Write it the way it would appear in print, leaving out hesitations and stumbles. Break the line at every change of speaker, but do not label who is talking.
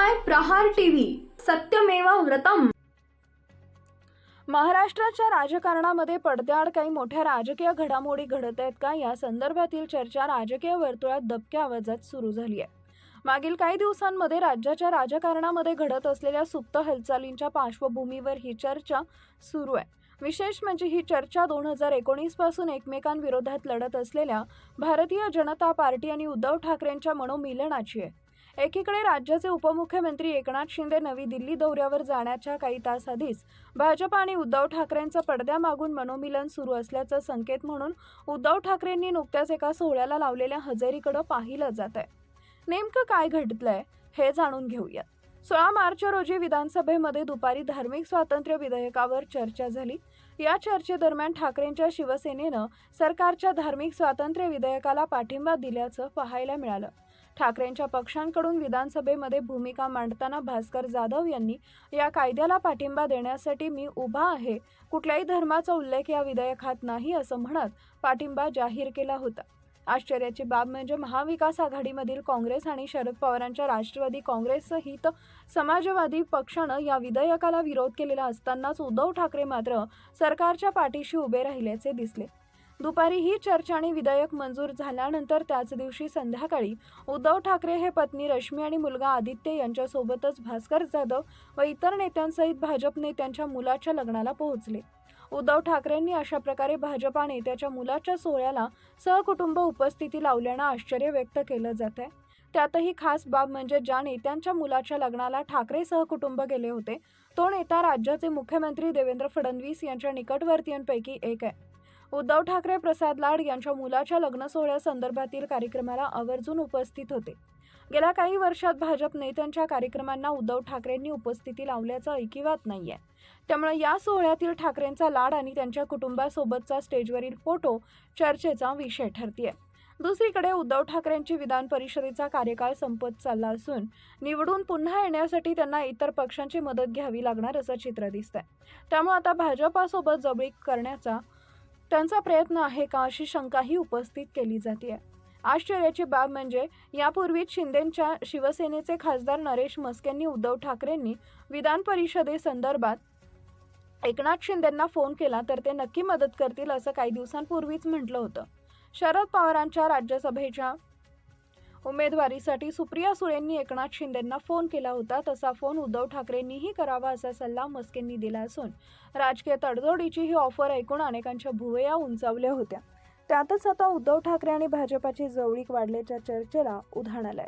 पाहताय प्रहार टीव्ही, सत्यमेव व्रतम।
महाराष्ट्राच्या राजकारणामध्ये पडद्याआड काही मोठ्या राजकीय घडामोडी घडत आहेत का, या संदर्भातील चर्चा राजकीय वर्तुळात दबक्या आवाजात सुरू झाली आहे। मागील काही दिवसांमध्ये राज्याच्या राजकारणामध्ये घडत असलेल्या सुप्त हालचालींच्या पार्श्वभूमीवर ही चर्चा सुरू आहे। विशेष म्हणजे ही चर्चा 2019 पासून एकमेकांविरोधात लढत असलेल्या भारतीय जनता पार्टी आणि उद्धव ठाकरेंच्या मनोमिलनाची आहे। एकीकडे राज्याचे उपमुख्यमंत्री एकनाथ शिंदे नवी दिल्ली दौऱ्यावर जाण्याच्या काही तास आधीच भाजप आणि उद्धव ठाकरेंचं पडद्यामागून मनोमिलन सुरू असल्याचा संकेत म्हणून उद्धव ठाकरेंनी नुकत्याच एका सोहळ्याला लावलेल्या हजेरीकडे पाहिलं जात आहे। नेमकं काय घडलंय हे जाणून घेऊयात। 16 मार्च रोजी विधानसभेमध्ये दुपारी धार्मिक स्वातंत्र्य विधेयकावर चर्चा झाली। या चर्चेदरम्यान ठाकरेंच्या शिवसेनेनं सरकारच्या धार्मिक स्वातंत्र्य विधेयकाला पाठिंबा दिल्याचं पाहायला मिळालं। ठाकरेंच्या पक्षांकडून विधानसभेमध्ये भूमिका मांडताना भास्कर जाधव यांनी या कायद्याला पाठिंबा देण्यासाठी मी उभा आहे, कुठल्याही धर्माचा उल्लेख या विधेयकात नाही असं म्हणत पाठिंबा जाहीर केला होता। आश्चर्याची बाब म्हणजे महाविकास आघाडीमधील काँग्रेस आणि शरद पवारांच्या राष्ट्रवादी काँग्रेस सहित समाजवादी पक्षानं या विधेयकाला विरोध केलेला असतानाच उद्धव ठाकरे मात्र सरकारच्या पाठीशी उभे राहिल्याचे दिसले। दुपारी ही चर्चा आणि विधेयक मंजूर झाल्यानंतर त्याच दिवशी संध्याकाळी उद्धव ठाकरे हे पत्नी रश्मी आणि मुलगा आदित्य यांच्यासोबतच भास्कर जाधव व इतर नेत्यांसहित भाजप नेत्यांच्या मुलाच्या लग्नाला पोहोचले। उद्धव ठाकरेंनी अशा प्रकारे भाजपा नेत्याच्या मुलाच्या सोहळ्याला सहकुटुंब उपस्थिती लावल्यानं आश्चर्य व्यक्त केलं जात आहे। त्यातही खास बाब म्हणजे ज्या नेत्यांच्या मुलाच्या लग्नाला ठाकरे सहकुटुंब गेले होते तो नेता राज्याचे मुख्यमंत्री देवेंद्र फडणवीस यांच्या निकटवर्तीयांपैकी एक आहे। उद्धव ठाकरे प्रसाद लाड यांच्या मुलाच्या लग्न सोहळ्यासंदर्भातील कार्यक्रमाला आवर्जून उपस्थित होते। गेल्या काही वर्षात भाजप नेत्यांच्या कार्यक्रमांना उद्धव ठाकरेंनी उपस्थिती लावल्याचं ऐकिवात नाहीये। त्यामुळे या सोहळ्यातील ठाकरेंचा लाड आणि त्यांच्या कुटुंबासोबतचा स्टेजवरील फोटो चर्चेचा विषय ठरतीये। दुसरीकडे उद्धव ठाकरेंची विधान परिषदेचा कार्यकाळ संपत चालला असून निवडून पुन्हा येण्यासाठी त्यांना इतर पक्षांची मदत घ्यावी लागणार असं चित्र दिसतंय। त्यामुळे आता भाजपासोबत जवळीक करण्याचा त्यांचा प्रयत्न आहे का अशी शंकाही उपस्थित केली जाते। आश्चर्याची बाब म्हणजे यापूर्वीच शिंदेंच्या शिवसेनेचे खासदार नरेश म्हस्केंनी उद्धव ठाकरेंनी विधान परिषदेसंदर्भात एकनाथ शिंदेंना फोन केला तर ते नक्की मदत करतील असं काही दिवसांपूर्वीच म्हटलं होतं। शरद पवारांच्या राज्यसभेच्या उमेदवारीसाठी सुप्रिया सुळेंनी एकनाथ शिंदेंना फोन केला होता, तसा फोन उद्धव ठाकरेंनीही करावा असा सल्ला म्हस्केंनी दिला असून राजकीय तडजोडीची ही ऑफर ऐकून अनेकांच्या भुवया उंचावल्या होत्या। त्यातच आता उद्धव ठाकरे आणि भाजपाची जवळीक वाढल्याच्या चर्चेला उधाण आलंय।